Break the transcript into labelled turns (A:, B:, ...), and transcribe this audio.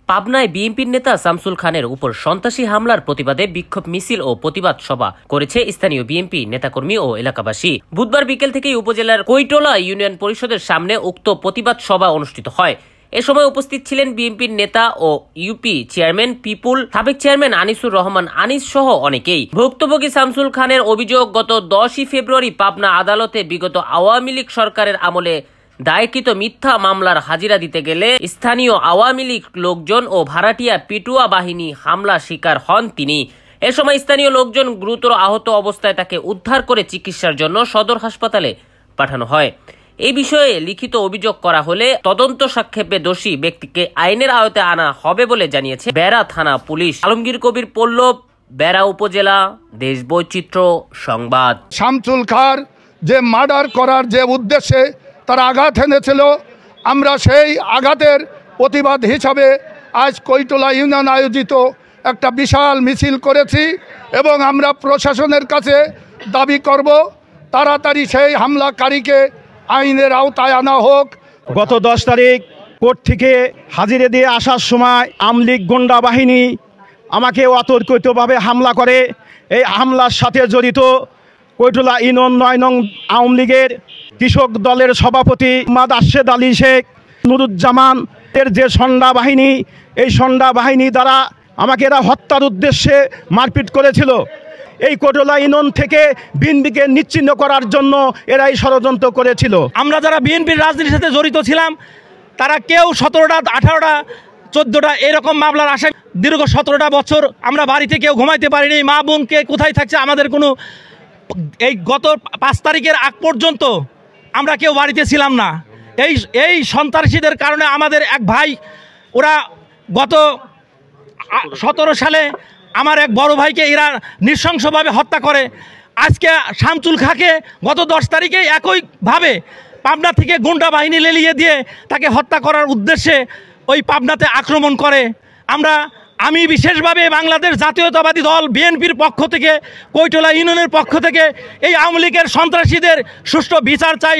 A: পাবনায় বিএনপির নেতা শামসুল খানের উপর সন্ত্রাসী হামলার প্রতিবাদে বিক্ষোভ মিছিল ও প্রতিবাদ সভা করেছে স্থানীয় বিএনপি নেতাকর্মী ও এলাকাবাসী। বুধবার বিকেল থেকেই উপজেলার কৈটলা ইউনিয়ন পরিষদের সামনে উক্ত প্রতিবাদ সভা অনুষ্ঠিত হয়। এ সময় উপস্থিত ছিলেন বিএনপির নেতা ও ইউপি চেয়ারম্যান পিপুল, সাবেক চেয়ারম্যান আনিসুর রহমান আনিস সহ অনেকেই। ভুক্তভোগী শামসুল খানের অভিযোগ, গত 10 ফেব্রুয়ারি পাবনা আদালতে বিগত আওয়ামী লীগ সরকারের আমলে দায়েরকৃত মিথ্যা মামলার হাজিরা দিতে গেলে স্থানীয় আওয়ামী লীগ লোকজন ও ভাড়াটিয়া পিটুয়া বাহিনী হামলা শিকার হন তিনি। এ সময় স্থানীয় লোকজন গুরুতর আহত অবস্থায় তাকে উদ্ধার করে চিকিৎসার জন্য সদর হাসপাতালে পাঠানো হয়। এই বিষয়ে লিখিত অভিযোগ করা হলে তদন্ত সাক্ষেপে দোষী ব্যক্তিকে আইনের আওতায় আনা হবে বলে জানিয়েছে বেড়া থানা পুলিশ। আলমগীর কবির পল্লব, বেড়া উপজেলা, দেশ বৈচিত্র্য সংবাদ।
B: শামসুল খার যে মার্ডার করার যে উদ্দেশ্যে তারা আঘাত এনেছিল, আমরা সেই আঘাতের প্রতিবাদ হিসাবে আজ কৈটলা ইউনিয়ন আয়োজিত একটা বিশাল মিছিল করেছি এবং আমরা প্রশাসনের কাছে দাবি করব তাড়াতাড়ি সেই হামলাকারীকে আইনের আওতায় আনা হোক।
C: গত 10 তারিখ কোর্ট থেকে হাজিরে দিয়ে আসার সময় আওয়ামী লীগ গুন্ডা বাহিনী আমাকে অতর্কিতভাবে হামলা করে। এই হামলার সাথে জড়িত কৈটলা ইউনিয়ন 9 নং আওয়ামী লীগের কৃষক দলের সভাপতি মোহাম্মদ আরশেদ আলী শেখ, নুরুজ্জামান এর যে সন্ডা বাহিনী, এই সন্ডা বাহিনী দ্বারা আমাকে এরা হত্যার উদ্দেশ্যে মারপিট করেছিল। এই কৈটলা ইউনিয়ন থেকে বিএনপিকে নিশ্চিহ্ন করার জন্য এরাই ষড়যন্ত্র করেছিল।
D: আমরা যারা বিএনপির রাজনীতির সাথে জড়িত ছিলাম তারা কেউ 17টা 18টা 14টা এরকম মামলার আসামি। দীর্ঘ 17টা বছর আমরা বাড়িতে কেউ ঘুমাইতে পারিনি। মা বোনকে কোথায় থাকছে আমাদের কোনো, এই গত 5 তারিখের আগ পর্যন্ত আমরা কেউ বাড়িতে ছিলাম না। এই সন্ত্রাসীদের কারণে আমাদের এক ভাই, ওরা গত 17 সালে আমার এক বড় ভাইকে এরা নৃশংসভাবে হত্যা করে। আজকে শামসুল খাকে গত 10 তারিখে একইভাবে পাবনা থেকে গুন্ডা বাহিনী লেলিয়ে দিয়ে তাকে হত্যা করার উদ্দেশ্যে ওই পাবনাতে আক্রমণ করে। আমি বিশেষভাবে বাংলাদেশ জাতীয়তাবাদী দল বিএনপির পক্ষ থেকে, কৈটলা ইউনিয়নের পক্ষ থেকে এই আওয়ামী লীগের সন্ত্রাসীদের সুষ্ঠু বিচার চাই।